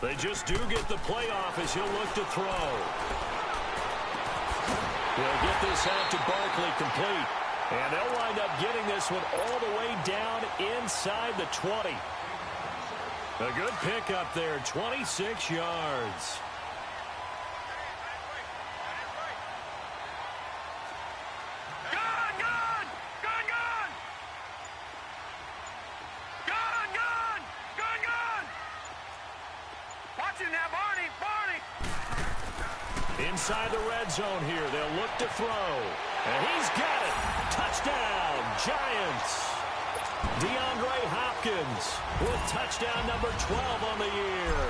They just do get the playoff as he'll look to throw. He'll get this out to Barkley complete. And they'll wind up getting this one all the way down inside the 20. A good pickup there, 26 yards. Inside the red zone here, they'll look to throw. And he's got it. Touchdown, Giants. DeAndre Hopkins with touchdown number 12 on the year.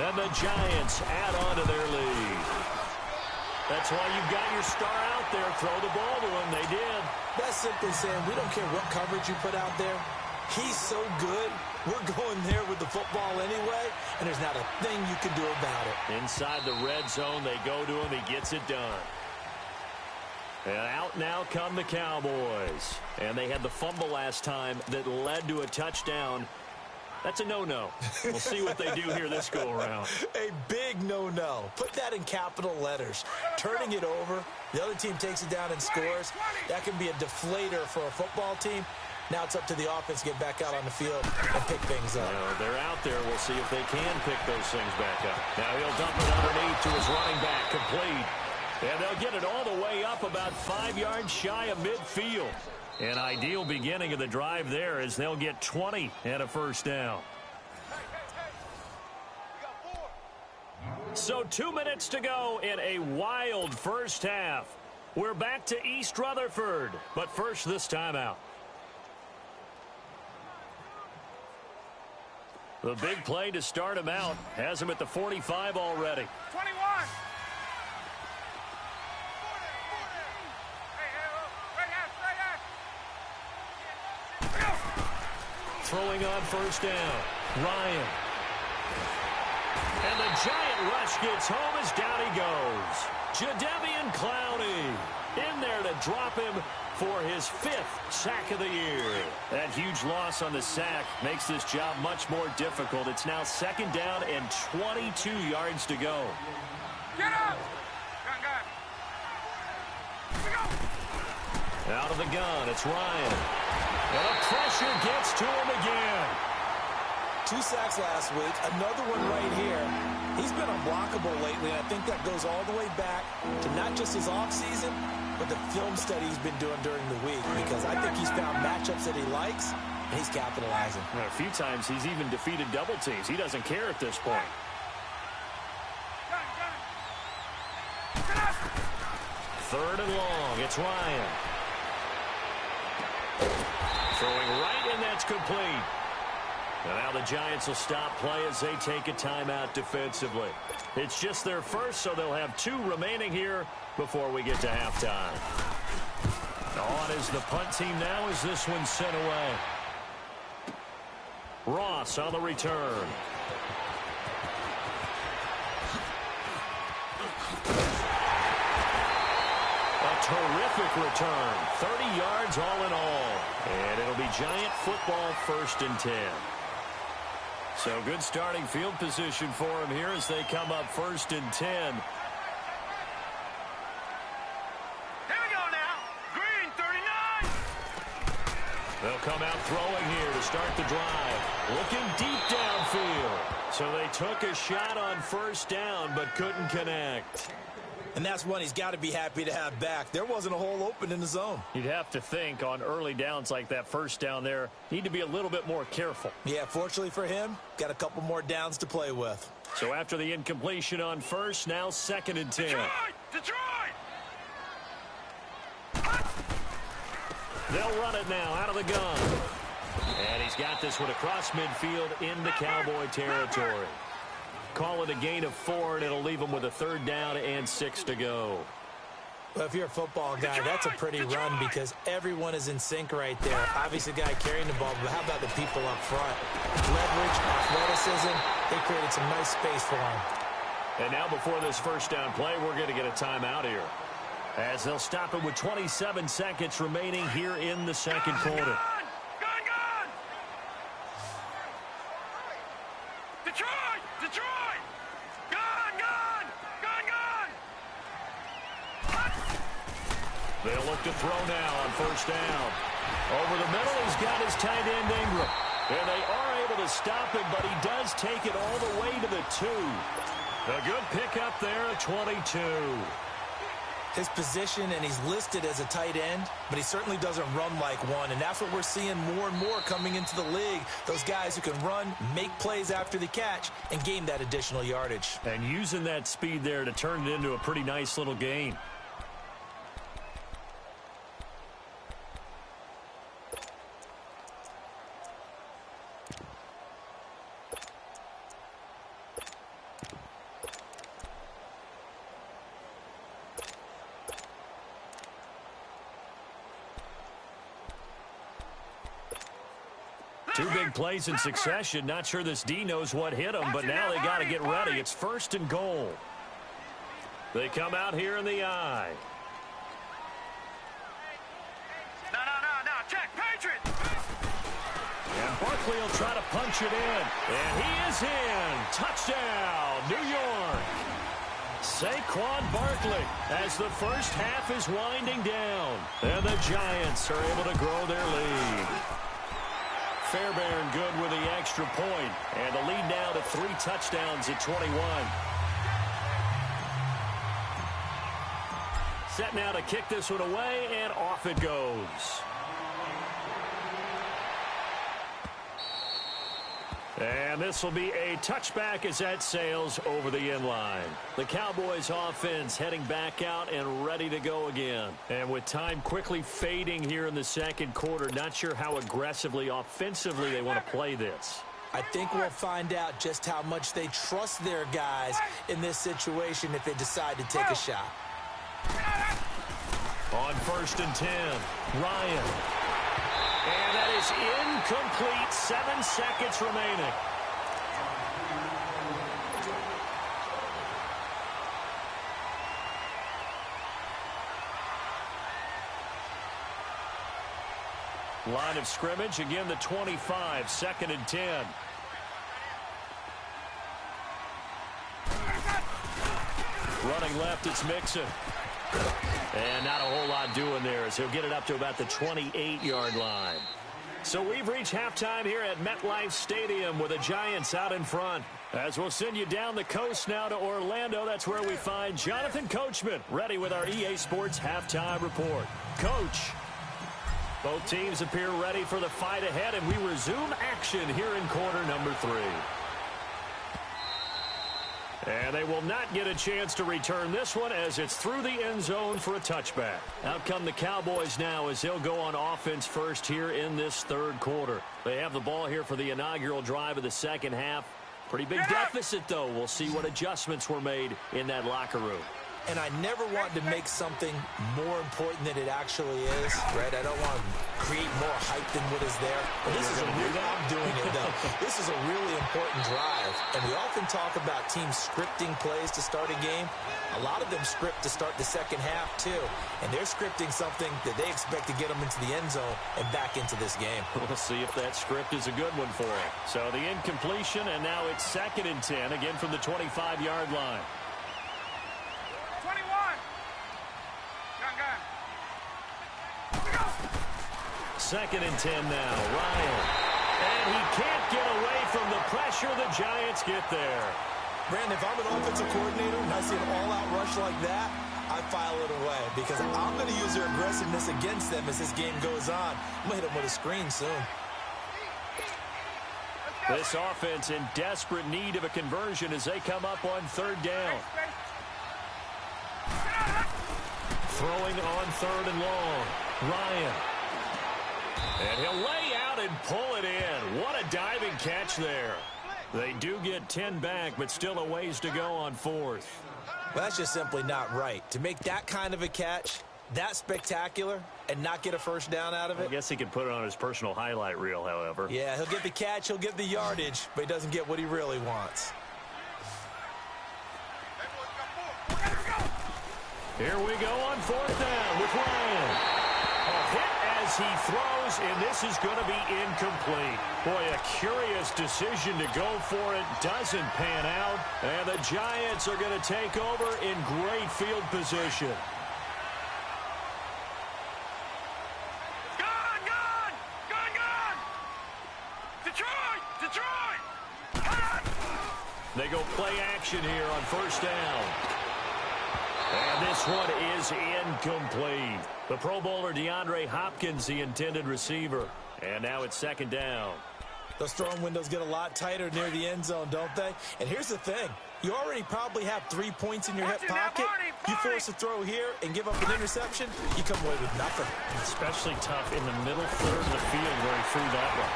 And the Giants add on to their lead. That's why you've got your star out there. Throw the ball to him. They did. That's simply saying we don't care what coverage you put out there. He's so good. We're going there with the football anyway, and there's not a thing you can do about it. Inside the red zone, they go to him. He gets it done. And out now come the Cowboys. And they had the fumble last time that led to a touchdown. That's a no-no. We'll see what they do here this go-around. A big no-no. Put that in capital letters. Turning it over, the other team takes it down and scores. That can be a deflator for a football team. Now it's up to the offense to get back out on the field and pick things up. Well, they're out there. We'll see if they can pick those things back up. Now he'll dump it underneath to his running back, complete. And they'll get it all the way up about 5 yards shy of midfield. An ideal beginning of the drive there as they'll get 20 and a first down. So 2 minutes to go in a wild first half. We're back to East Rutherford, but first this timeout. The big play to start him out has him at the 45 already. 21. Throwing on first down, Ryan. And the giant rush gets home as down he goes. Jadeveon Clowney in there to drop him for his 5th sack of the year. That huge loss on the sack makes this job much more difficult. It's now 2nd down and 22 yards to go. Get up! Gun. Out of the gun, it's Ryan. And the pressure gets to him again. 2 sacks last week, another one right here. He's been unblockable lately, and I think that goes all the way back to not just his offseason, but the film study he's been doing during the week, because I think he's found matchups that he likes, and he's capitalizing. A few times he's even defeated double teams. He doesn't care at this point. Third and long, it's Ryan. Throwing right, and that's complete. And now the Giants will stop play as they take a timeout defensively. It's just their first, so they'll have 2 remaining here before we get to halftime. On is the punt team now as this one's sent away. Ross on the return. A terrific return. 30 yards all in all. And it'll be Giant football 1st and 10. So good starting field position for him here as they come up 1st and 10. Here we go now. Green, 39. They'll come out throwing here to start the drive. Looking deep downfield. So they took a shot on 1st down but couldn't connect. And that's one he's got to be happy to have back. There wasn't a hole open in the zone. You'd have to think on early downs like that 1st down there, need to be a little bit more careful. Yeah, fortunately for him, got a couple more downs to play with. So after the incompletion on 1st, now 2nd and 10. Detroit! They'll run it now out of the gun. And he's got this one across midfield into Cowboy territory. Call it a gain of 4, and it'll leave them with a 3rd down and 6 to go. Well, if you're a football guy, that's a pretty run because everyone is in sync right there. Obviously, the guy carrying the ball, but how about the people up front? Leverage, athleticism, they created some nice space for him. And now before this 1st down play, we're going to get a timeout here. As they'll stop it with 27 seconds remaining here in the 2nd quarter. Gun! Detroit! Detroit! Gone, gone! Gone, gone! They'll look to throw now on first down. Over the middle, he's got his tight end Ingram. And they are able to stop him, but he does take it all the way to the 2. A good pickup there at 22. His position, and he's listed as a tight end, but he certainly doesn't run like one, and that's what we're seeing more and more coming into the league. Those guys who can run, make plays after the catch, and gain that additional yardage. And using that speed there to turn it into a pretty nice little gain. Two big plays in succession. Not sure this D knows what hit him, but now they got to get ready. It's first and goal. They come out here in the I. No, check, Patriots! And Barkley will try to punch it in. And he is in. Touchdown, New York. Saquon Barkley as the first half is winding down. And the Giants are able to grow their lead. Fairbairn good with the extra point. And the lead now to 3 touchdowns at 21. Set now to kick this one away, and off it goes. And this will be a touchback as that sails over the end line. The Cowboys offense heading back out and ready to go again. And with time quickly fading here in the second quarter, not sure how aggressively, offensively they want to play this. I think we'll find out just how much they trust their guys in this situation if they decide to take a shot. On first and 10, Ryan. And that is incomplete. 7 seconds remaining. Line of scrimmage, again the 25, 2nd and 10. Running left, it's Mixon. And not a whole lot doing there as he'll get it up to about the 28-yard line. So we've reached halftime here at MetLife Stadium with the Giants out in front. As we'll send you down the coast now to Orlando, that's where we find Jonathan Coachman ready with our EA Sports halftime report. Coach, both teams appear ready for the fight ahead, and we resume action here in quarter number 3. And they will not get a chance to return this one as it's through the end zone for a touchback. Out come the Cowboys now as they'll go on offense first here in this third quarter. They have the ball here for the inaugural drive of the second half. Pretty big deficit, though. We'll see what adjustments were made in that locker room. And I never want to make something more important than it actually is, right? I don't want to create more hype than what is there. But this is a really, I'm doing it, though. This is a really important drive. And we often talk about teams scripting plays to start a game. A lot of them script to start the second half, too. And they're scripting something that they expect to get them into the end zone and back into this game. We'll see if that script is a good one for them. So the incompletion, and now it's 2nd and 10, again from the 25-yard line. 21! Gun. 2nd and 10 now. Ryan. And he can't get away from the pressure. The Giants get there. Brandon, if I'm an offensive coordinator and I see an all-out rush like that, I file it away because I'm going to use their aggressiveness against them as this game goes on. I'm going to hit them with a screen soon. This offense in desperate need of a conversion as they come up on 3rd down. Throwing on 3rd and long. Ryan. And he'll lay out and pull it in. What a diving catch there. They do get 10 back, but still a ways to go on 4th. Well, that's just simply not right. To make that kind of a catch, that spectacular, and not get a first down out of it. I guess he could put it on his personal highlight reel, however. Yeah, he'll get the catch, he'll get the yardage, but he doesn't get what he really wants. Here we go on 4th down with Ryan. A hit as as he throws, and this is going to be incomplete. Boy, a curious decision to go for it. Doesn't pan out, and the Giants are going to take over in great field position. They go play action here on first down. And this one is incomplete. The Pro Bowler DeAndre Hopkins, the intended receiver. And now it's second down. Those throwing windows get a lot tighter near the end zone, don't they? And here's the thing. You already probably have 3 points in your hip pocket. You force a throw here and give up an interception, you come away with nothing. Especially tough in the middle third of the field where he threw that one.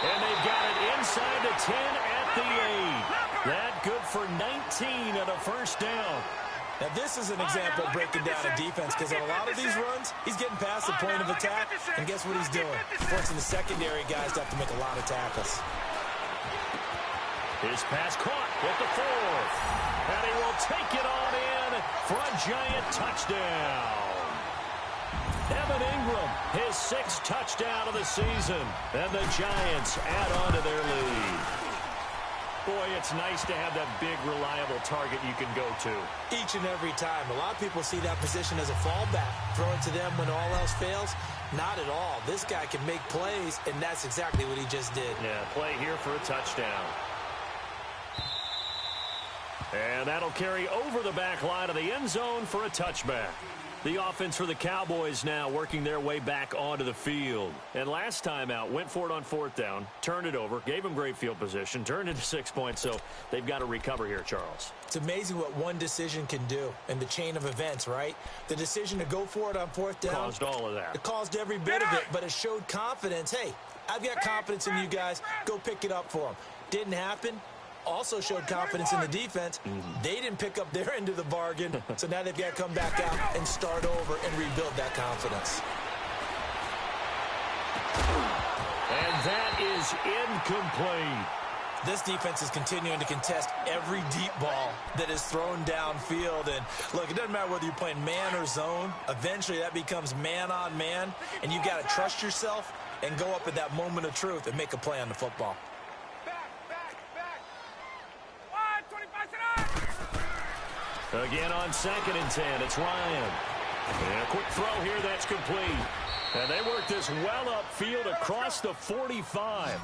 And they've got it inside the 10 at the 8. That good for 19 at a first down. Now, this is an example of breaking down a defense because on a lot of these runs, he's getting past the point of attack, and guess what he's doing? Forcing the secondary guys to have to make a lot of tackles. His pass caught at the 4th. And he will take it on in for a Giant touchdown. Evan Ingram, his 6th touchdown of the season. And the Giants add on to their lead. Boy, it's nice to have that big, reliable target you can go to. Each and every time. A lot of people see that position as a fallback. Throw it to them when all else fails. Not at all. This guy can make plays, and that's exactly what he just did. Yeah, play here for a touchdown. And that'll carry over the back line of the end zone for a touchback. The offense for the Cowboys now working their way back onto the field. And last time out, went for it on 4th down, turned it over, gave them great field position, turned into 6 points, so they've got to recover here, Charles. It's amazing what one decision can do in the chain of events, right? The decision to go for it on 4th down. Caused all of that. It caused every bit of it, but it showed confidence. Hey, I've got confidence in you guys. Go pick it up for them. Didn't happen. Also showed confidence in the defense. They didn't pick up their end of the bargain, so now they've got to come back out and start over and rebuild that confidence. And that is incomplete. This defense is continuing to contest every deep ball that is thrown downfield. And, look, it doesn't matter whether you're playing man or zone. Eventually, that becomes man on man, and you've got to trust yourself and go up at that moment of truth and make a play on the football. Again on 2nd and 10, it's Ryan. And a quick throw here, that's complete. And they work this well upfield across the 45.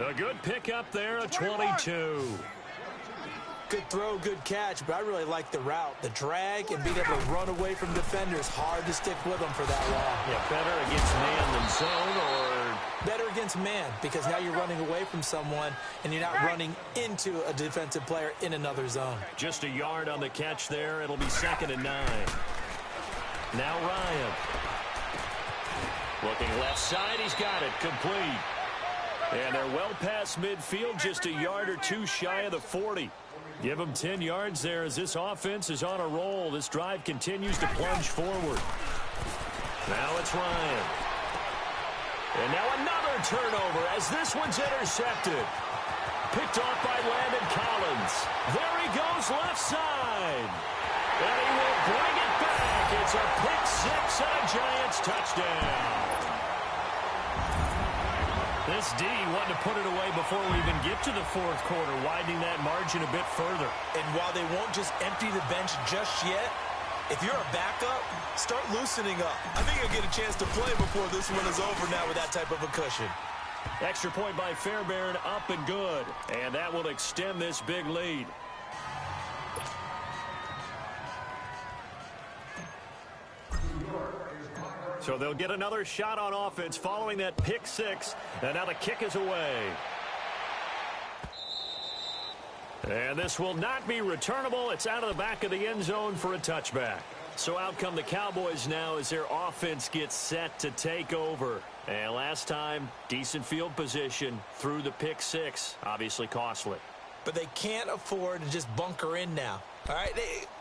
A good pickup there, a 22. Good throw, good catch, but I really like the route. The drag and being able to run away from defenders. Hard to stick with them for that long. Yeah, better against man than zone, or better against man, because now you're running away from someone and you're not running into a defensive player in another zone. Just a yard on the catch there. It'll be 2nd and 9. Now Ryan. Looking left side, he's got it, complete. And they're well past midfield, just a yard or two shy of the 40. Give them 10 yards there as this offense is on a roll. This drive continues to plunge forward. Now it's Ryan. And now another turnover as this one's intercepted. Picked off by Landon Collins. There he goes left side. And he will bring it back. It's a pick 6 and a Giants touchdown. This D wanted to put it away before we even get to the 4th quarter, widening that margin a bit further. And while they won't just empty the bench just yet, if you're a backup, start loosening up. I think you'll get a chance to play before this one is over now with that type of a cushion. Extra point by Fairbairn, up and good. And that will extend this big lead. So they'll get another shot on offense following that pick 6. And now the kick is away. And this will not be returnable. It's out of the back of the end zone for a touchback. So out come the Cowboys now as their offense gets set to take over. And last time, decent field position through the pick 6. Obviously costly. But they can't afford to just bunker in now. All right,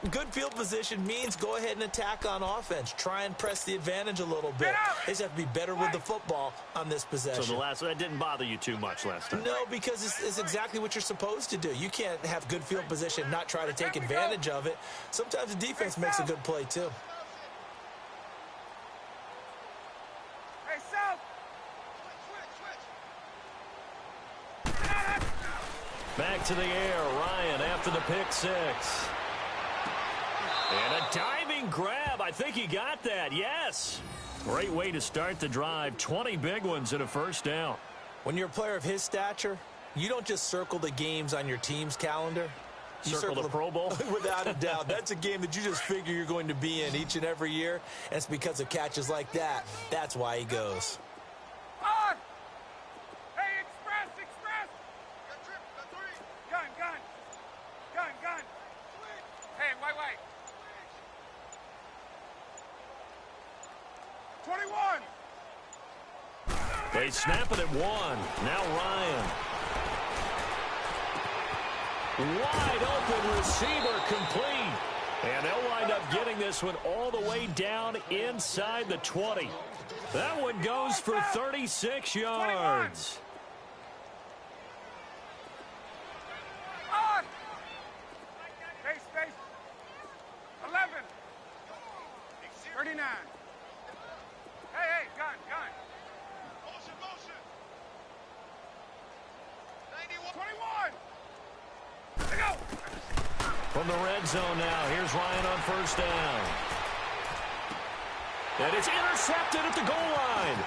good field position means go ahead and attack on offense. Try and press the advantage a little bit. They just have to be better with the football on this possession. So that didn't bother you too much last time? No, because it's exactly what you're supposed to do. You can't have good field position and not try to take advantage of it. Sometimes the defense makes a good play too. Hey, Sal! Back to the air, Ryan after the pick six. And a diving grab. I think he got that, yes. Great way to start the drive. 20 big ones and a first down. When you're a player of his stature, you don't just circle the games on your team's calendar. You circle the Pro Bowl? Without a doubt. That's a game that you just figure you're going to be in each and every year. And it's because of catches like that. That's why he goes. On! Hey, express! Gun! Hey, wait. 21! They snap it at one. Now Ryan. Wide open receiver complete. And they'll wind up getting this one all the way down inside the 20. That one goes for 36 yards. On! Space. 11. 39. Hey, gun. Motion. 91. Let's go. From the red zone now, here's Ryan on first down. And it's intercepted at the goal line.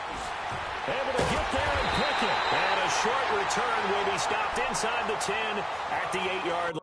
Able to get there and pick it. And a short return will be stopped inside the 10 at the 8-yard line.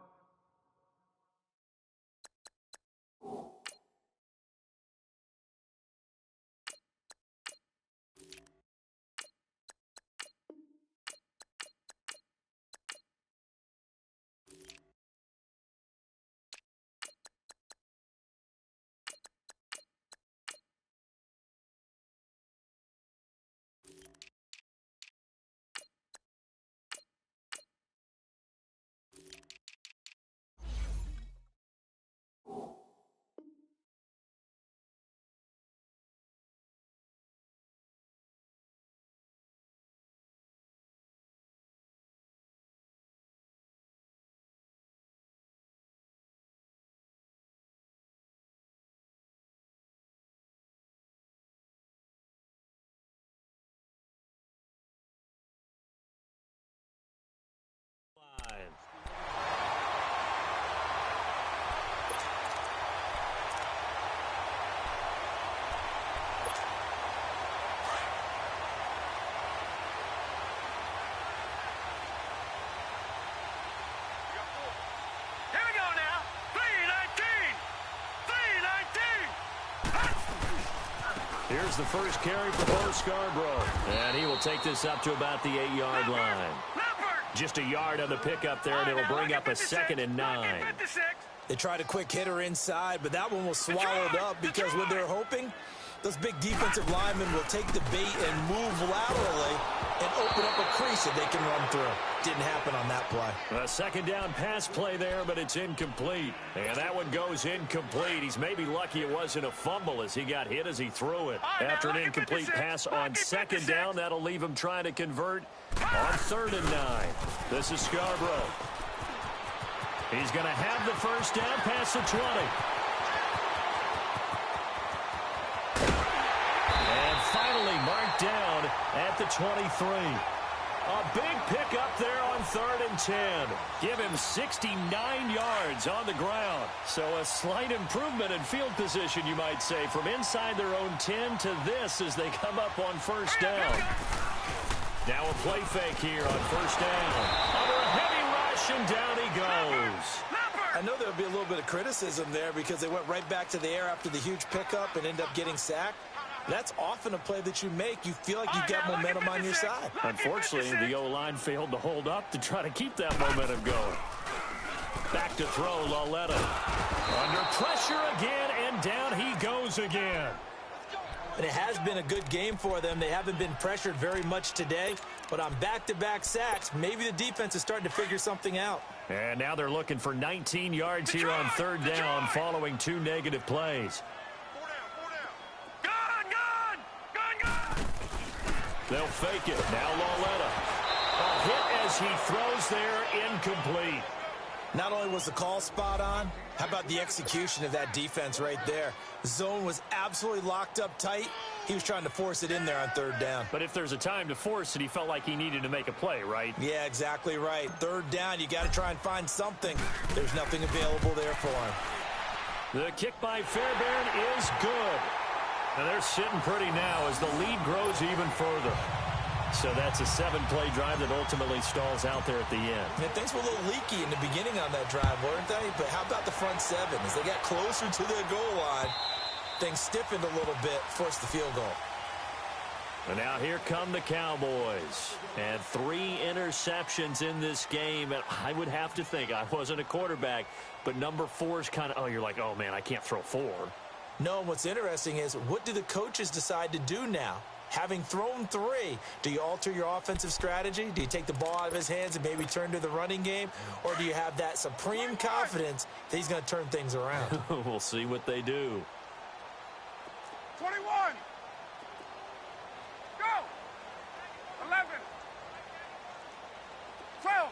Here we go now. 3-19. Here's the first carry for Bo Scarborough. And he will take this up to about the 8-yard line. Just a yard on the pickup there, and it'll bring up a 2nd and 9. They tried a quick hitter inside, but that one was swallowed up because what they're hoping, those big defensive linemen will take the bait and move laterally and open up a crease that they can run through. Didn't happen on that play. A 2nd down pass play there, but it's incomplete. And that one goes incomplete. He's maybe lucky it wasn't a fumble as he got hit as he threw it. After an incomplete pass on 2nd down, that'll leave him trying to convert on 3rd and 9. This is Scarborough. He's going to have the first down past the 20. And finally marked down at the 23. A big pickup there on 3rd and 10. Give him 69 yards on the ground. So a slight improvement in field position, you might say, from inside their own 10 to this as they come up on first down. Now a play fake here on first down. Under a heavy rush, and down he goes. I know there'll be a little bit of criticism there because they went right back to the air after the huge pickup and end up getting sacked. That's often a play that you make. You feel like you've got momentum on your side. Unfortunately, the O-line failed to hold up to try to keep that momentum going. Back to throw, Lauletta. Under pressure again, and down he goes again. And it has been a good game for them. They haven't been pressured very much today, but on back-to-back sacks, maybe the defense is starting to figure something out. And now they're looking for 19 yards here on 3rd down following 2 negative plays. They'll fake it. Now Lauletta. A hit as he throws there, incomplete. Not only was the call spot on, how about the execution of that defense right there? Zone was absolutely locked up tight, He was trying to force it in there on third down. But if there's a time to force it, he felt like he needed to make a play, right? Yeah, exactly right. Third down, you got to try and find something. There's nothing available there for him. The kick by Fairbairn is good. And they're sitting pretty now as the lead grows even further. So that's a 7-play drive that ultimately stalls out there at the end. Yeah, things were a little leaky in the beginning on that drive, weren't they? But how about the front seven? As they got closer to their goal line, things stiffened a little bit, forced the field goal. And now here come the Cowboys. And 3 interceptions in this game. And I would have to think, I wasn't a quarterback, but number 4 is kind of, oh, you're like, oh, man, I can't throw 4. No, and what's interesting is, what do the coaches decide to do now? Having thrown 3, do you alter your offensive strategy? Do you take the ball out of his hands and maybe turn to the running game? Or do you have that supreme confidence that he's going to turn things around? We'll see what they do. 21. Go. 11. 12.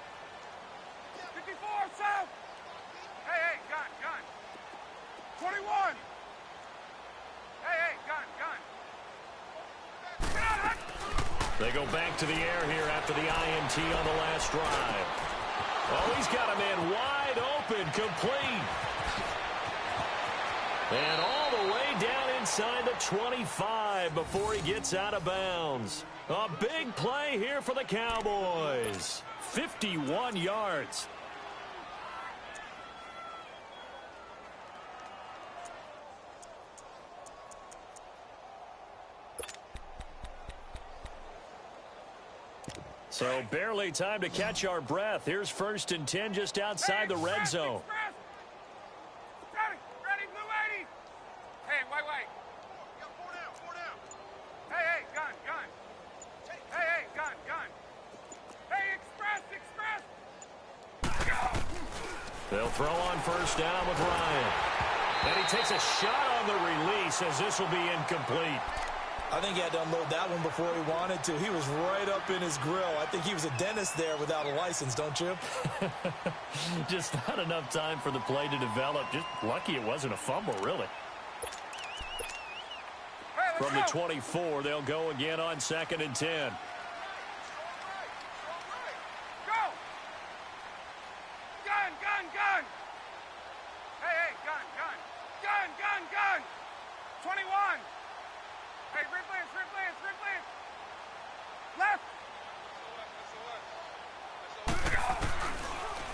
54, south. Hey, gun. 21. Hey, gun. Get out of that. They go back to the air here after the INT on the last drive. Oh, he's got a man wide open, complete. And all the way down inside the 25 before he gets out of bounds. A big play here for the Cowboys. 51 yards. So barely time to catch our breath. Here's 1st and 10 just outside the red zone. Ready, blue 80. Hey, wait. Four down. Hey, gun. Hey, gun. Hey, express. Go. They'll throw on 1st down with Ryan. And he takes a shot on the release as this will be incomplete. I think he had to unload that one before he wanted to. He was right up in his grill. I think he was a dentist there without a license, don't you? Just not enough time for the play to develop. Just lucky it wasn't a fumble, really. Hey, From the 24, they'll go again on 2nd and 10. Go. Gun. Hey, gun. 21. Hey, Ridley. Left.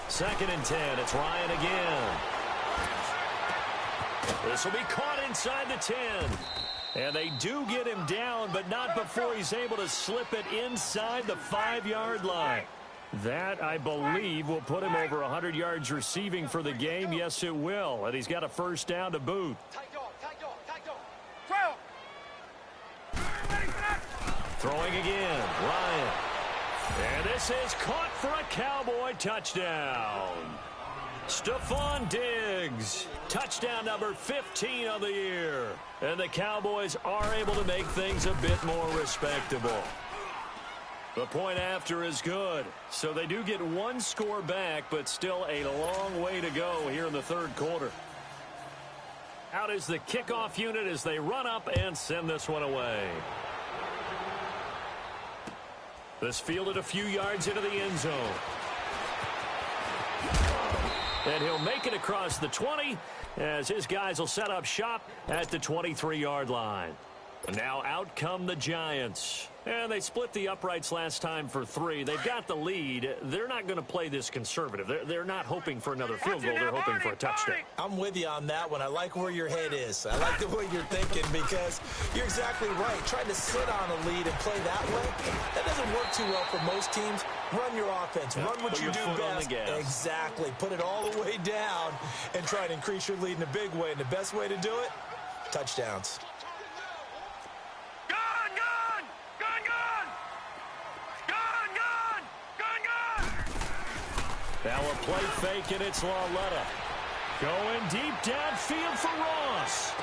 2nd and 10. It's Ryan again. This will be caught inside the 10. And they do get him down, but not before he's able to slip it inside the 5-yard line. That, I believe, will put him over 100 yards receiving for the game. Yes, it will. And he's got a 1st down to boot. 12. Throwing again, Ryan. And this is caught for a Cowboy touchdown. Stephon Diggs, touchdown number 15 of the year. And the Cowboys are able to make things a bit more respectable. The point after is good. So they do get 1 score back, but still a long way to go here in the 3rd quarter. Out is the kickoff unit as they run up and send this one away. This fielded a few yards into the end zone. And he'll make it across the 20 as his guys will set up shop at the 23-yard line. And now out come the Giants. And they split the uprights last time for 3. They've got the lead. They're not going to play this conservative. They're not hoping for another field goal. They're hoping for a touchdown. I'm with you on that one. I like where your head is. I like the way you're thinking because you're exactly right. Trying to sit on a lead and play that way, that doesn't work too well for most teams. Run your offense. Run what you do best. Exactly. Put it all the way down and try to increase your lead in a big way. And the best way to do it, touchdowns. Now a play fake, and it's Lauletta. Going deep downfield for Ross.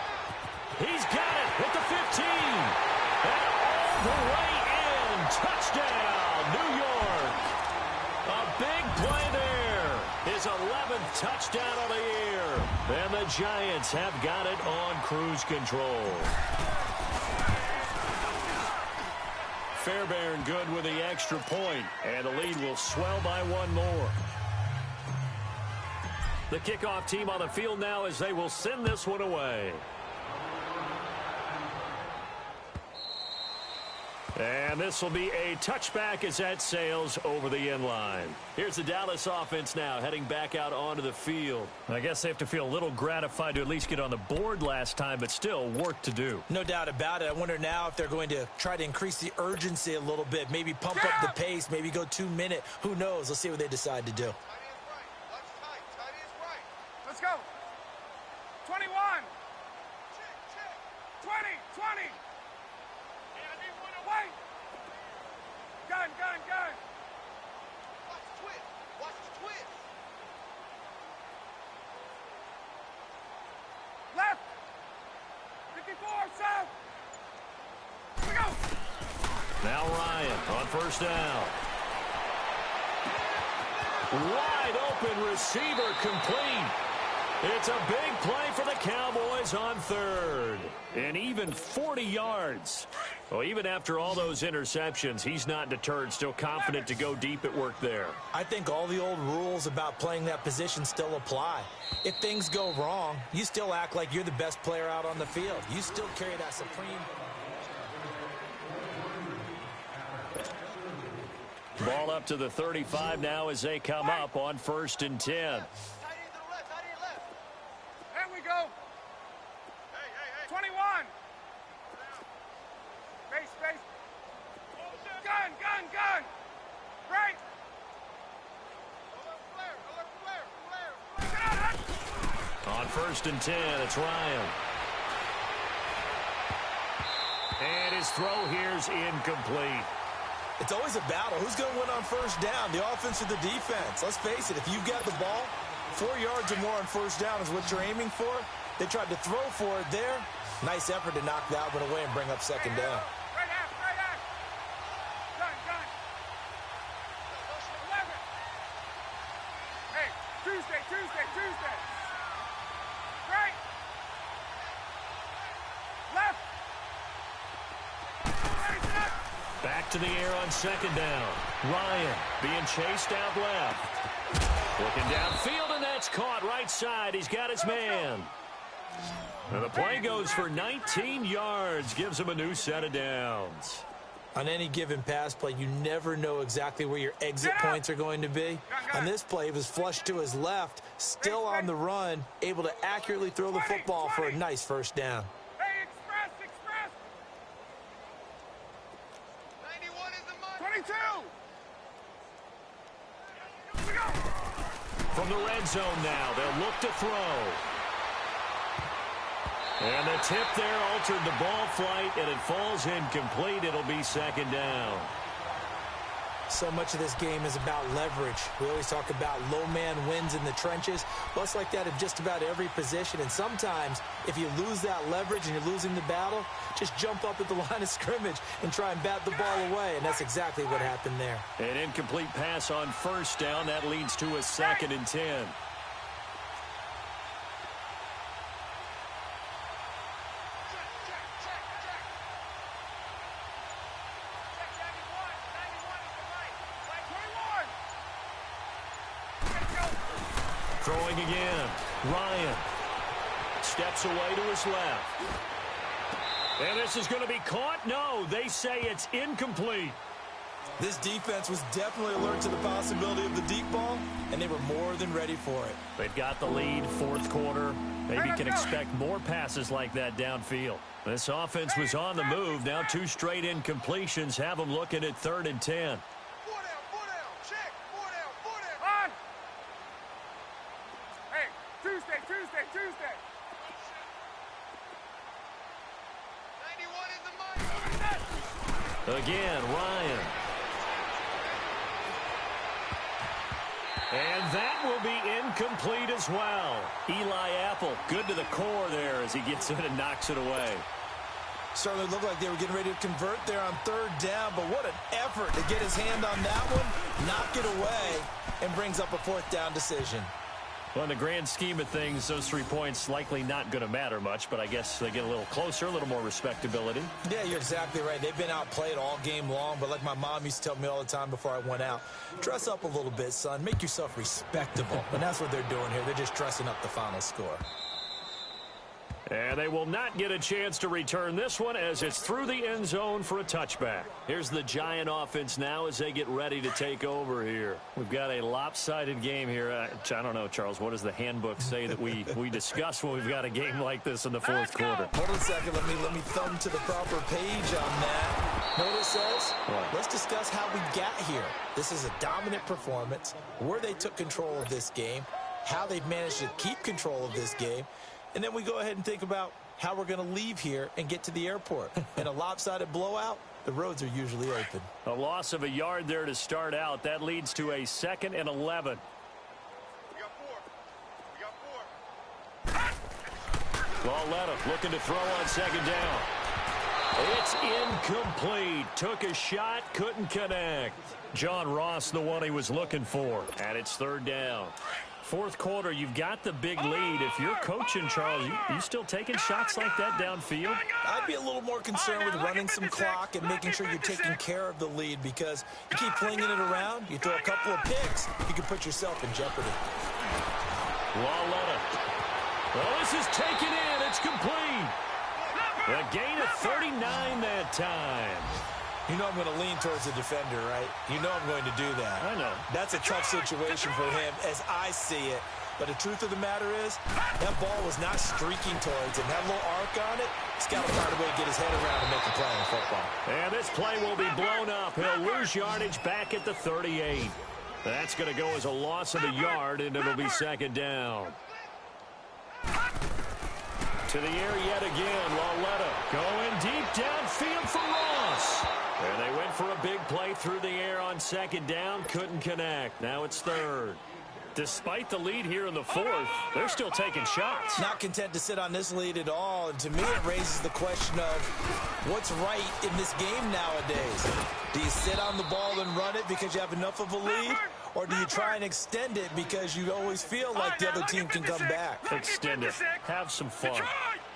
He's got it at the 15. And all the way in. Touchdown, New York. A big play there. His 11th touchdown of the year. And the Giants have got it on cruise control. Fairbairn good with the extra point, and the lead will swell by one more. The kickoff team on the field now as they will send this one away. And this will be a touchback as that sails over the end line. Here's the Dallas offense now heading back out onto the field. I guess they have to feel a little gratified to at least get on the board last time, but still work to do. No doubt about it. I wonder now if they're going to try to increase the urgency a little bit, maybe pump up the pace, maybe go 2-minute. Who knows? Let's see what they decide to do. Let's go. 21. 20. Wait. Gun. Watch the twist. Left. 54, south. Here we go. Now Ryan on first down. Wide open receiver complete. It's a big play for the Cowboys on third. And even 40 yards. Well, even after all those interceptions, he's not deterred, still confident to go deep at work there. I think all the old rules about playing that position still apply. If things go wrong, you still act like you're the best player out on the field. You still carry that supreme... Ball up to the 35 now as they come up on 1st and 10. There we go. 21. Space. Gun. Right. On 1st and 10, it's Ryan. And his throw here's incomplete. It's always a battle. Who's going to win on first down, the offense or the defense? Let's face it, if you've got the ball, 4 yards or more on first down is what you're aiming for. They tried to throw for it there. Nice effort to knock that one away and bring up second down. Right half. Gun. 11. Hey, Tuesday. Right. Left. Back to the air on second down. Ryan being chased out left. Looking downfield, and that's caught right side. He's got his man. And the play goes for 19 yards. Gives him a new set of downs. On any given pass play, you never know exactly where your exit points are going to be. On this play, it was flushed to his left, still on the run, able to accurately throw the football for a nice first down. Hey, express. 91 is the money. 22. Here we go. From the red zone now, they'll look to throw. And the tip there altered the ball flight, and it falls incomplete. It'll be second down. So much of this game is about leverage. We always talk about low man wins in the trenches. Well, it's like that in just about every position. And sometimes, if you lose that leverage and you're losing the battle, just jump up at the line of scrimmage and try and bat the ball away. And that's exactly what happened there. An incomplete pass on first down. That leads to a 2nd and 10. Throwing again. Ryan steps away to his left. And this is going to be caught. No, they say it's incomplete. This defense was definitely alert to the possibility of the deep ball, and they were more than ready for it. They've got the lead, 4th quarter. Maybe can expect more passes like that downfield. This offense was on the move. Now 2 straight incompletions have them looking at 3rd and 10. Tuesday. 91 is the money. Again, Ryan. And that will be incomplete as well. Eli Apple, good to the core there as he gets in and knocks it away. Certainly looked like they were getting ready to convert there on 3rd down, but what an effort to get his hand on that one, knock it away, and brings up a 4th down decision. Well, in the grand scheme of things, those 3 points likely not going to matter much, but I guess they get a little closer, a little more respectability. Yeah, you're exactly right. They've been outplayed all game long, but like my mom used to tell me all the time before I went out, dress up a little bit, son. Make yourself respectable. And that's what they're doing here. They're just dressing up the final score. And they will not get a chance to return this one as it's through the end zone for a touchback. Here's the Giant offense now as they get ready to take over here. We've got a lopsided game here. I don't know, Charles, what does the handbook say that we discuss when we've got a game like this in the fourth quarter? Hold on a second. Let me thumb to the proper page on that. Know what it says? What? Let's discuss how we got here. This is a dominant performance, where they took control of this game, how they've managed to keep control of this game, and then we go ahead and think about how we're going to leave here and get to the airport. In a lopsided blowout, the roads are usually open. A loss of a yard there to start out. That leads to a 2nd and 11. We got 4. Lauletta looking to throw on 2nd down. It's incomplete. Took a shot, couldn't connect. John Ross, the one he was looking for. And it's 3rd down. Fourth quarter, you've got the big lead. If you're coaching, Charles, you still taking shots like that downfield? I'd be a little more concerned with running some clock and making sure you're taking care of the lead, because you keep flinging it around, you throw a couple of picks, you can put yourself in jeopardy. Lauletta. Well, this is taken in. It's complete. A gain of 39 that time. You know I'm going to lean towards the defender, right? You know I'm going to do that. I know. That's a tough situation for him as I see it. But the truth of the matter is, that ball was not streaking towards him. That little arc on it, he's got to find a way to get his head around and make a play in football. And this play will be blown up. He'll lose yardage back at the 38. That's going to go as a loss of a yard, and it'll be 2nd down. To the air yet again. Lauletta going deep downfield for Ross. And they went for a big play through the air on 2nd down. Couldn't connect. Now it's 3rd. Despite the lead here in the 4th, they're still taking shots. Not content to sit on this lead at all. And to me, it raises the question of what's right in this game nowadays. Do you sit on the ball and run it because you have enough of a lead? Or do you try and extend it because you always feel like the other team can come back? Extend it. Have some fun.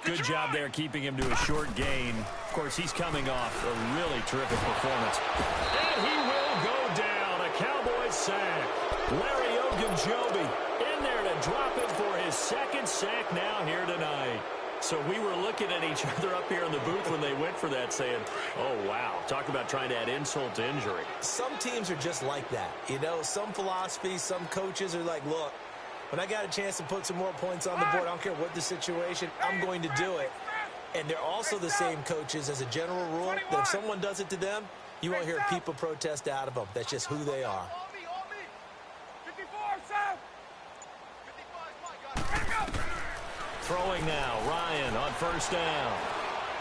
Good job there keeping him to a short gain. Of course, he's coming off a really terrific performance. And he will go down. A Cowboys sack. Larry Ogunjobi in there to drop it for his 2nd sack now here tonight. So we were looking at each other up here in the booth when they went for that saying, oh, wow, talk about trying to add insult to injury. Some teams are just like that. You know, some philosophies, some coaches are like, look, when I got a chance to put some more points on the board, I don't care what the situation, I'm going to do it. And they're also the same coaches as a general rule that if someone does it to them, you won't hear people protest out of them. That's just who they are. Throwing now, Ryan on 1st down.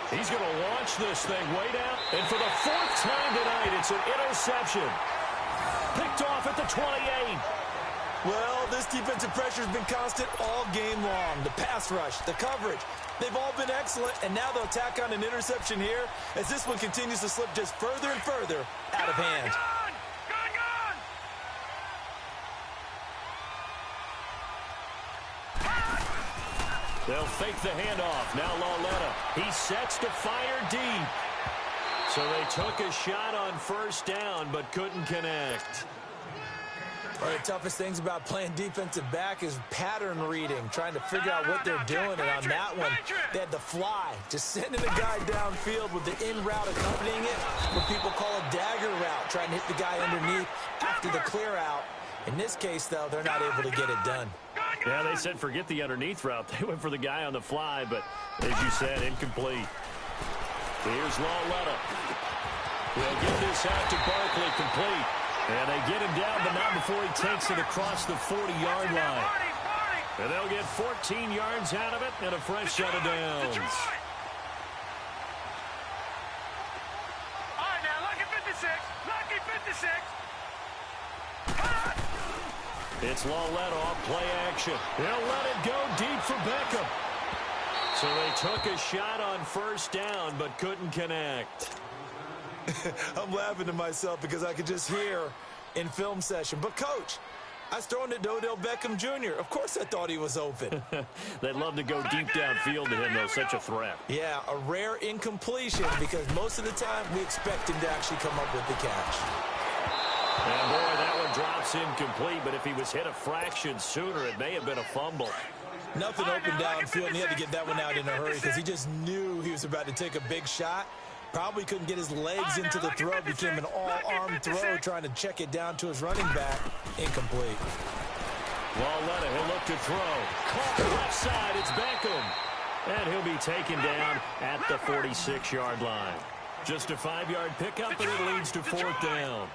He's going to launch this thing way down. And for the 4th time tonight, it's an interception. Picked off at the 28. Well, this defensive pressure has been constant all game long. The pass rush, the coverage, they've all been excellent. And now they'll tack on an interception here as this one continues to slip just further and further out of hand. They'll fake the handoff. Now Lauletta. He sets to fire deep. So they took a shot on 1st down, but couldn't connect. One of the toughest things about playing defensive back is pattern reading, trying to figure out what they're doing. And on that one, they had the fly, just sending a guy downfield with the in route accompanying it, what people call a dagger route, trying to hit the guy underneath after the clear out. In this case, though, they're not able to get it done. Yeah, they said forget the underneath route. They went for the guy on the fly, but as you said, incomplete. Here's Lauletta. They'll get this out to Barkley, complete. And they get him down, but not before he takes it across the 40-yard line. And they'll get 14 yards out of it and a fresh set of downs. All right, now, lucky 56. Lucky 56. It's Lauletta off play action. They'll let it go deep for Beckham. So they took a shot on 1st down, but couldn't connect. I'm laughing to myself because I could just hear in film session. But, Coach, I was throwing it to Odell Beckham Jr. Of course I thought he was open. They'd love to go deep downfield to him, though. Such a threat. Yeah, a rare incompletion because most of the time we expect him to actually come up with the catch. And, boy, that one drops incomplete, but if he was hit a fraction sooner, it may have been a fumble. Nothing open downfield, and he had to get that one out in a hurry because he just knew he was about to take a big shot. Probably couldn't get his legs into the throw. Became an all-arm throw trying to check it down to his running back. Incomplete. Walletta, he'll look to throw. Caught left side, it's Beckham. And he'll be taken down at the 46-yard line. Just a 5-yard pickup, and it leads to 4th down.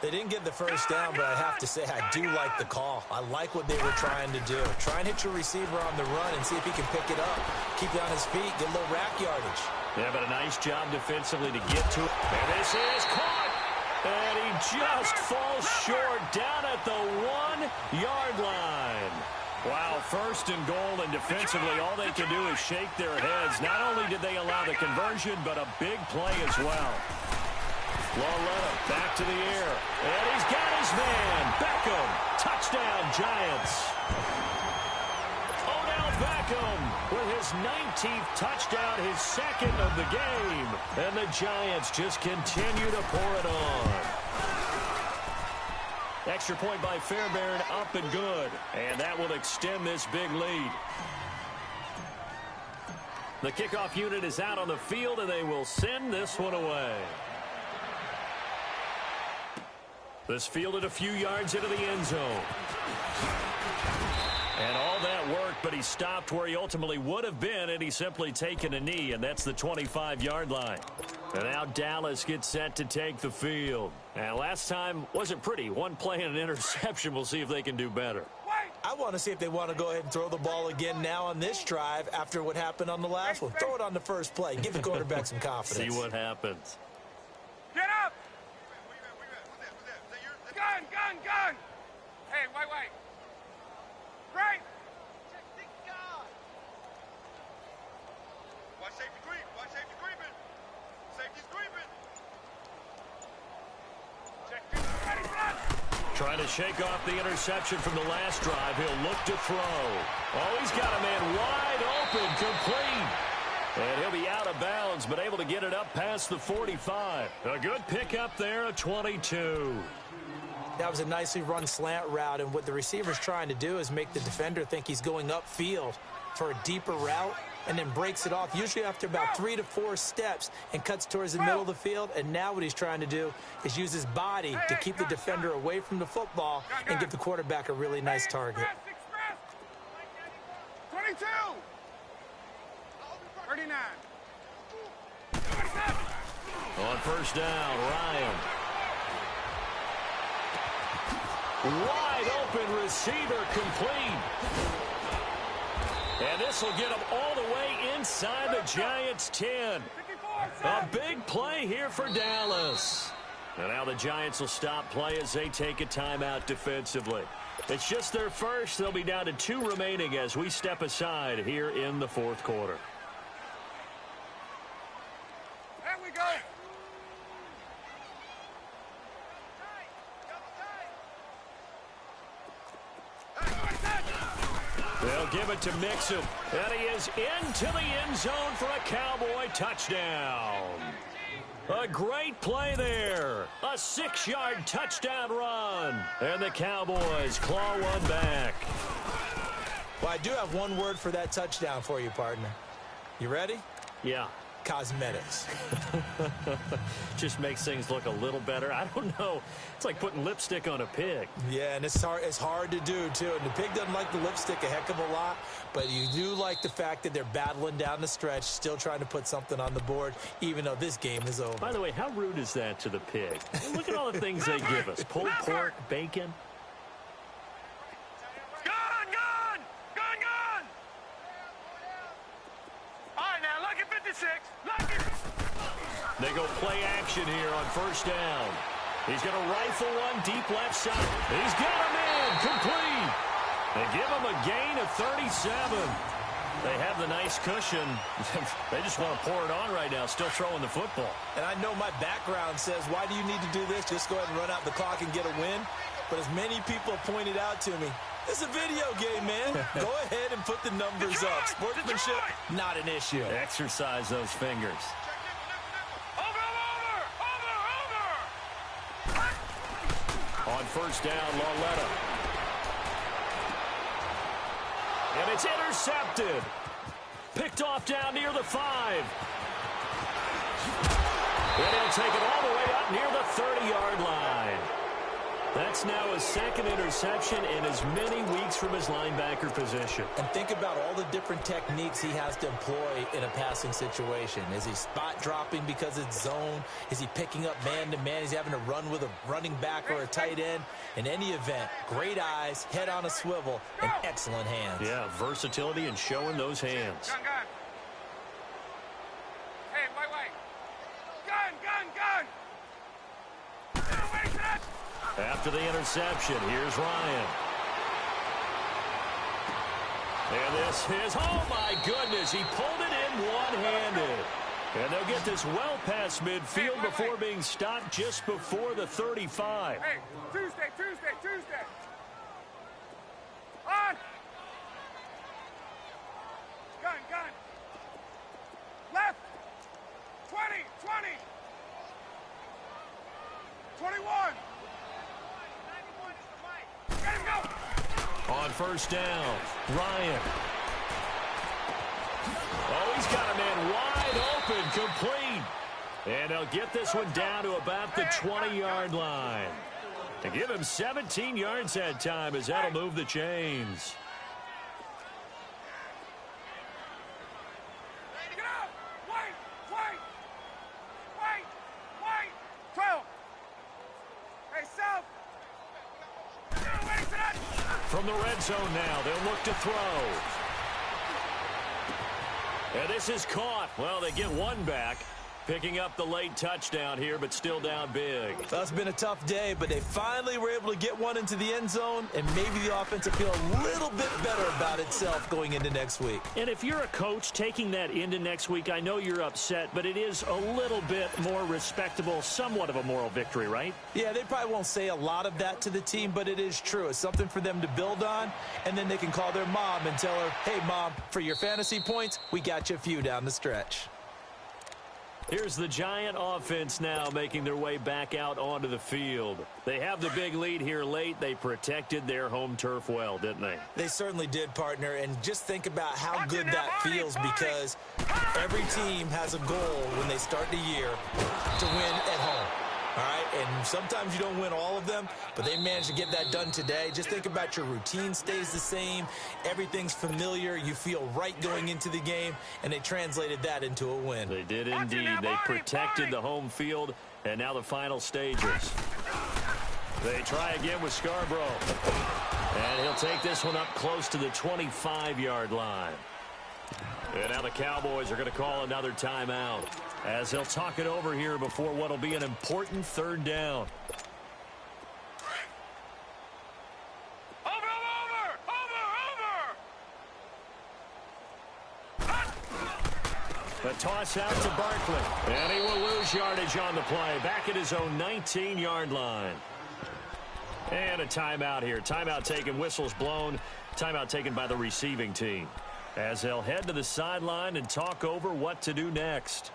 They didn't get the first down, but I have to say I do like the call. I like what they were trying to do. Try and hit your receiver on the run and see if he can pick it up. Keep it on his feet, get a little rack yardage. Yeah, but a nice job defensively to get to it. And this is caught. And he just falls short down at the 1-yard line. Wow, 1st and goal, and defensively all they can do is shake their heads. Not only did they allow the conversion, but a big play as well. Walletta back to the air. And he's got his man. Beckham. Touchdown, Giants. Odell Beckham with his 19th touchdown, his 2nd of the game. And the Giants just continue to pour it on. Extra point by Fairbairn, up and good. And that will extend this big lead. The kickoff unit is out on the field, and they will send this one away. This fielded a few yards into the end zone. And all that worked, but he stopped where he ultimately would have been, and he's simply taken a knee, and that's the 25-yard line. And now Dallas gets set to take the field. And last time wasn't pretty. One play and an interception. We'll see if they can do better. I want to see if they want to go ahead and throw the ball again now on this drive after what happened on the last one. Throw it on the first play. Give the quarterback some confidence. See what happens. Get up! Gun, gun, gun! Hey, wait. Right! Watch safety creep. Watch safety creeping. Safety's creeping. Check this. Ready, front! Trying to shake off the interception from the last drive. He'll look to throw. Oh, he's got a man wide open, complete. And he'll be out of bounds, but able to get it up past the 45. A good pickup there, a 22. That was a nicely run slant route, and what the receiver's trying to do is make the defender think he's going upfield for a deeper route and then breaks it off, usually after about 3 to 4 steps, and cuts towards the middle of the field. And now what he's trying to do is use his body to keep the defender away from the football and give the quarterback a really nice target. 22! 39. On first down, Ryan. Wide open receiver, complete. And this will get him all the way inside the Giants' 10. A big play here for Dallas. And now the Giants will stop play as they take a timeout defensively. It's just their first. They'll be down to 2 remaining as we step aside here in the 4th quarter. There we go. They'll give it to Mixon. And he is into the end zone for a Cowboy touchdown. A great play there. A 6-yard touchdown run. And the Cowboys claw one back. Well, I do have one word for that touchdown for you, partner. You ready? Yeah. Cosmetics. Just makes things look a little better. I don't know. It's like putting lipstick on a pig. Yeah, and it's hard to do, too. And the pig doesn't like the lipstick a heck of a lot, but you do like the fact that they're battling down the stretch, still trying to put something on the board, even though this game is over. By the way, how rude is that to the pig? Look at all the things they give us. Pulled pork, bacon. Gun, gun! Gun, gun! All right, now, look at 56. Look at... They go play action here on first down. He's going to rifle one deep left side. He's got him in, complete. They give him a gain of 37. They have the nice cushion. They just want to pour it on right now, still throwing the football. And I know my background says, why do you need to do this? Just go ahead and run out the clock and get a win. But as many people have pointed out to me, it's a video game, man. Go ahead and put the numbers up. Sportsmanship, not an issue. Exercise those fingers. On first down, Lauletta. And it's intercepted. Picked off down near the 5. And he'll take it all the way up near the 30-yard line. That's now his second interception in as many weeks from his linebacker position. And think about all the different techniques he has to employ in a passing situation. Is he spot dropping because it's zone? Is he picking up man-to-man? Is he having to run with a running back or a tight end? In any event, great eyes, head on a swivel, and excellent hands. Yeah, versatility and showing those hands. Gun. Hey, wait. Gun. Wait for that. After the interception, here's Ryan. And this is, oh my goodness, he pulled it in one-handed. And they'll get this well past midfield before being stopped just before the 35. Hey, Tuesday. On. Gun. Left. 20. 21. Let him go. On first down, Ryan. Oh, he's got a man wide open, complete. And they'll get this one down to about the 20-yard line. To give him 17 yards that time as that'll move the chains. Get out. Wait. 12. Hey, South. Wait for that. From the red zone now, they'll look to throw. And this is caught. Well, they get one back. Picking up the late touchdown here, but still down big. That's been a tough day, but they finally were able to get one into the end zone, and maybe the offense will feel a little bit better about itself going into next week. And if you're a coach taking that into next week, I know you're upset, but it is a little bit more respectable, somewhat of a moral victory, right? Yeah, they probably won't say a lot of that to the team, but it is true. It's something for them to build on, and then they can call their mom and tell her, hey, Mom, for your fantasy points, we got you a few down the stretch. Here's the Giant offense now making their way back out onto the field. They have the big lead here late. They protected their home turf well, didn't they? They certainly did, partner, and just think about how good that feels because every team has a goal when they start the year to win at home. All right, and sometimes you don't win all of them, but they managed to get that done today. Just think about your routine stays the same. Everything's familiar. You feel right going into the game, and they translated that into a win. They did indeed. They protected the home field, and now the final stages. They try again with Scarborough. And he'll take this one up close to the 25-yard line. And now the Cowboys are going to call another timeout as they'll talk it over here before what will be an important third down. The toss out to Barkley. And he will lose yardage on the play. Back at his own 19-yard line. And a timeout here. Timeout taken, whistles blown. Timeout taken by the receiving team as they'll head to the sideline and talk over what to do next.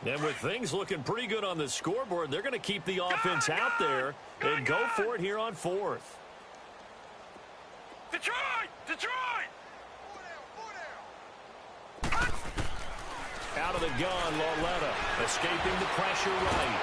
And with things looking pretty good on the scoreboard, they're going to keep the offense out there and go for it here on fourth. Detroit! Out of the gun, Lauletta escaping the pressure right.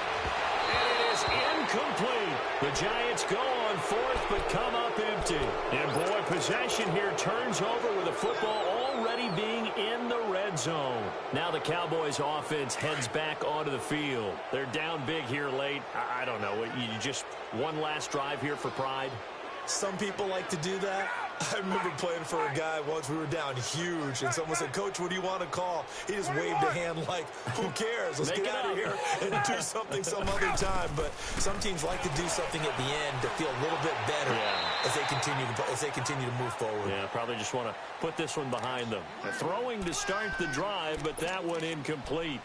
And it is incomplete. The Giants go on fourth but come up empty. And boy, possession here turns over with the football already being in the red zone. Now the Cowboys offense heads back onto the field. They're down big here late. I don't know. You just one last drive here for pride? Some people like to do that. I remember playing for a guy once. We were down huge, and someone said, "Coach, what do you want to call?" He just waved a hand like, "Who cares? Let's get out of here and do something some other time." But some teams like to do something at the end to feel a little bit better as they continue to move forward. Yeah, probably just want to put this one behind them. Throwing to start the drive, but that one incomplete.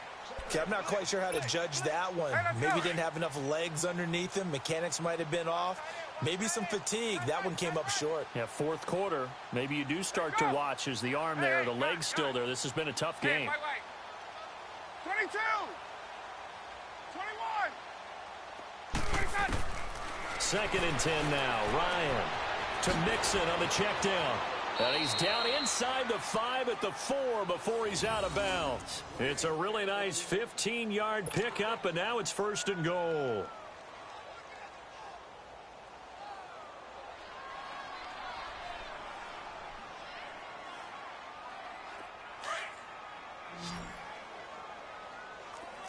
Okay, I'm not quite sure how to judge that one. Maybe didn't have enough legs underneath him. Mechanics might have been off. Maybe some fatigue. That one came up short. Yeah, fourth quarter. Maybe you do start to watch as the arm there, the leg's still there. This has been a tough game. 22. 21. 2nd and 10 now. Ryan to Mixon on the check down. And he's down inside the 5 at the 4 before he's out of bounds. It's a really nice 15-yard pickup, and now it's 1st and goal.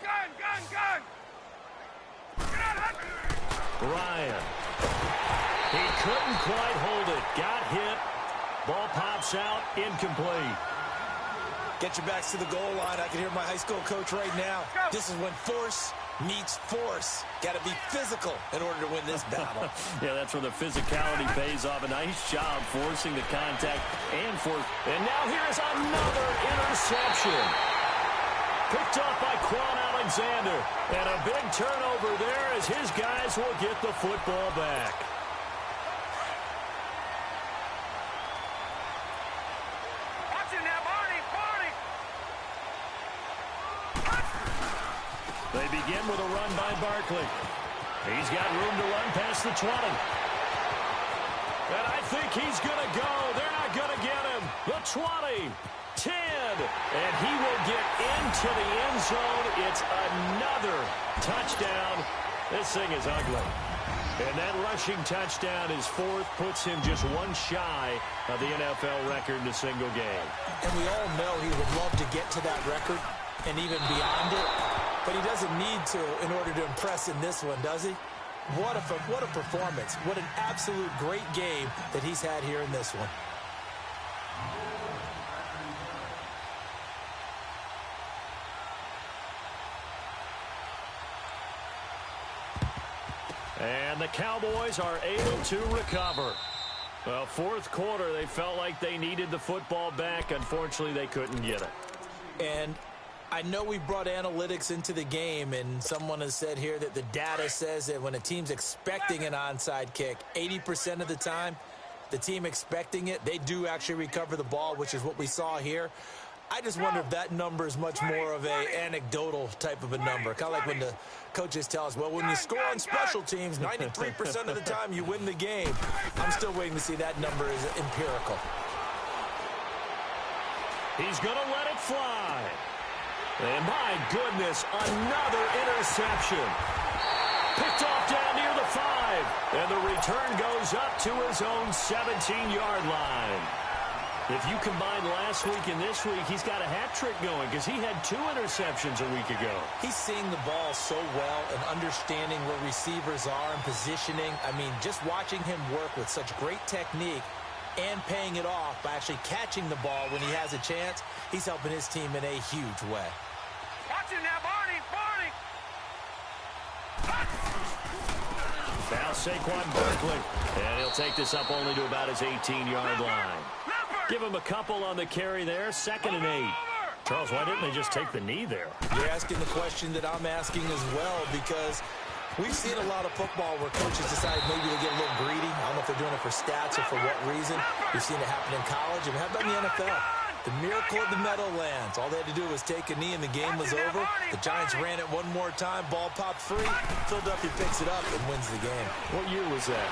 Gun. Ryan. He couldn't quite hold it. Got hit. Ball pops out. Incomplete. Get your backs to the goal line. I can hear my high school coach right now. This is when force meets force. Got to be physical in order to win this battle. Yeah, that's where the physicality pays off. A nice job forcing the contact and force. And now here's another interception. Picked off by Quan Alexander. And a big turnover there as his guys will get the football back. They begin with a run by Barkley. He's got room to run past the 20. And I think he's going to go. They're not going to get him. The 20, 10, and he will get into the end zone. It's another touchdown. This thing is ugly. And that rushing touchdown is 4th, puts him just one shy of the NFL record in a single game. And we all know he would love to get to that record and even beyond it. But he doesn't need to in order to impress in this one, does he? What a performance. What an absolute great game that he's had here in this one. And the Cowboys are able to recover. Well, 4th quarter, they felt like they needed the football back. Unfortunately, they couldn't get it. And I know we brought analytics into the game, and someone has said here that the data says that when a team's expecting an onside kick, 80% of the time, the team expecting it, they do actually recover the ball, which is what we saw here. I just wonder if that number is much more of a anecdotal type of a number. Kind of like when the coaches tell us, well, when you score on special teams, 93% of the time you win the game. I'm still waiting to see that number is empirical. He's going to let it fly. And my goodness, another interception. Picked off down near the 5. And the return goes up to his own 17-yard line. If you combine last week and this week, he's got a hat trick going because he had 2 interceptions a week ago. He's seeing the ball so well and understanding where receivers are and positioning. I mean, just watching him work with such great technique and paying it off by actually catching the ball when he has a chance, he's helping his team in a huge way. Watch it now, Barney. Now Saquon Barkley. And he'll take this up only to about his 18-yard line. Give him a couple on the carry there. 2nd and 8. Charles, why didn't they just take the knee there? You're asking the question that I'm asking as well, because we've seen a lot of football where coaches decide maybe they get a little greedy. I don't know if they're doing it for stats or for what reason. We've seen it happen in college, and how about in the NFL? The miracle of the Meadowlands. All they had to do was take a knee, and the game was over. The Giants ran it one more time. Ball popped free. Philadelphia picks it up and wins the game. What year was that?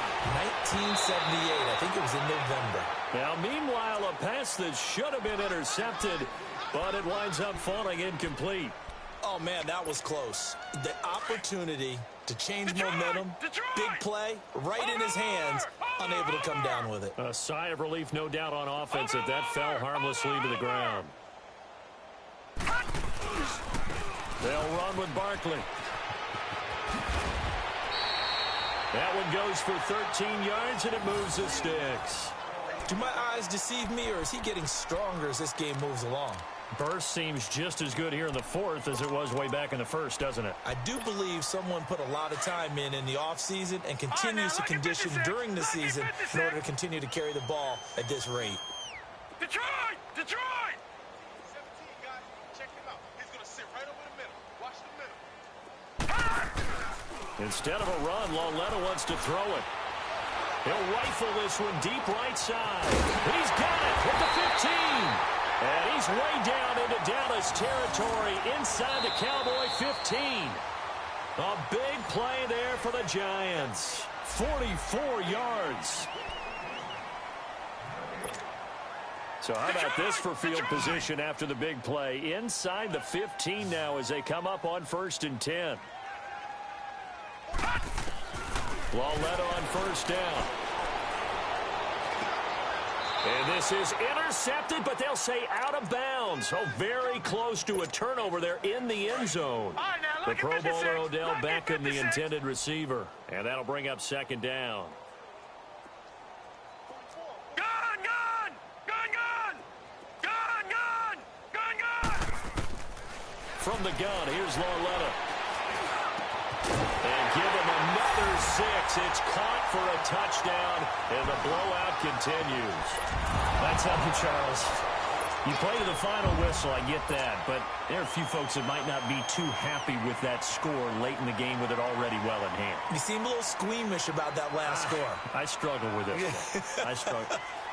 1978. I think it was in November. Now, meanwhile, a pass that should have been intercepted, but it winds up falling incomplete. Oh, man, that was close. The opportunity to change momentum, big play, right in his hands, unable to come down with it. A sigh of relief, no doubt, on offense that fell harmlessly to the ground. They'll run with Barkley. That one goes for 13 yards, and it moves the sticks. Do my eyes deceive me, or is he getting stronger as this game moves along? Burst seems just as good here in the fourth as it was way back in the first, doesn't it? I do believe someone put a lot of time in the offseason and continues to condition during the season in order to continue to carry the ball at this rate. Detroit! Detroit! 17, guys. Check him out. He's going to sit right over the middle. Watch the middle. Instead of a run, Lauletta wants to throw it. He'll rifle this one deep right side. He's got it at the 15. And he's way down into Dallas territory inside the Cowboy 15. A big play there for the Giants. 44 yards. So how about this for field position after the big play? Inside the 15 now as they come up on 1st and 10. Lauletta on 1st down. And this is intercepted, but they'll say out of bounds. Oh, very close to a turnover there in the end zone. The Pro Bowler Odell back in the intended receiver. And that'll bring up 2nd down. Gun, gun! Gun, gun! Gun, gun! Gun, gun! From the gun, here's Lauletta. And give him another 6. It's caught for a touchdown, and the blowout continues. That's how Charles. You play to the final whistle, I get that, but there are a few folks that might not be too happy with that score late in the game with it already well in hand. You seem a little squeamish about that last score. I struggle with it. I struggle.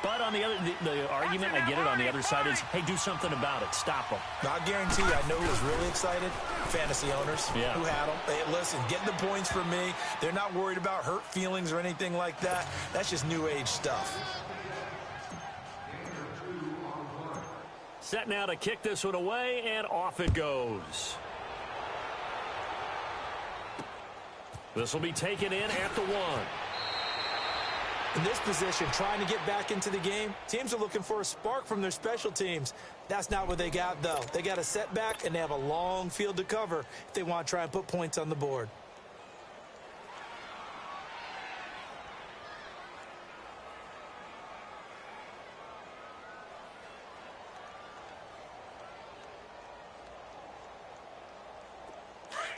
But on the other, the argument, I get it, on the other side is, hey, do something about it. Stop them. I guarantee you, I know who was really excited. Fantasy owners who had them. Hey, listen, get the points for me. They're not worried about hurt feelings or anything like that. That's just new age stuff. Set now to kick this one away, and off it goes. This will be taken in at the 1. In this position, trying to get back into the game, teams are looking for a spark from their special teams. That's not what they got, though. They got a setback, and they have a long field to cover if they want to try and put points on the board.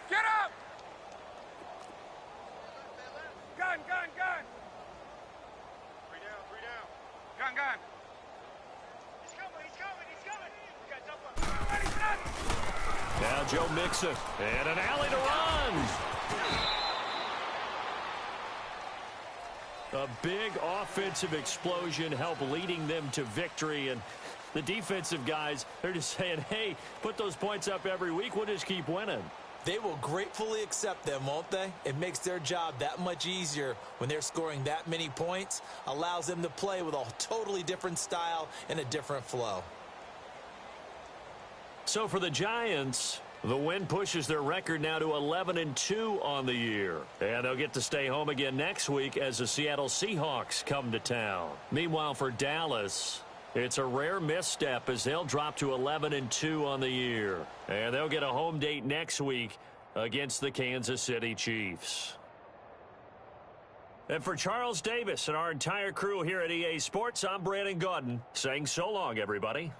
Get up! Gun, gun, gun! 3 down, 3 down. Gun, gun! He's coming, he's coming, he's coming. We got jump up. Ready, set! Now Joe Mixon, and an alley to run. A big offensive explosion helped leading them to victory, and the defensive guys, they're just saying, hey, put those points up every week, we'll just keep winning. They will gratefully accept them, won't they? It makes their job that much easier when they're scoring that many points, allows them to play with a totally different style and a different flow. So for the Giants, the win pushes their record now to 11-2 on the year. And they'll get to stay home again next week as the Seattle Seahawks come to town. Meanwhile, for Dallas, it's a rare misstep as they'll drop to 11-2 on the year. And they'll get a home date next week against the Kansas City Chiefs. And for Charles Davis and our entire crew here at EA Sports, I'm Brandon Gaudin saying so long, everybody.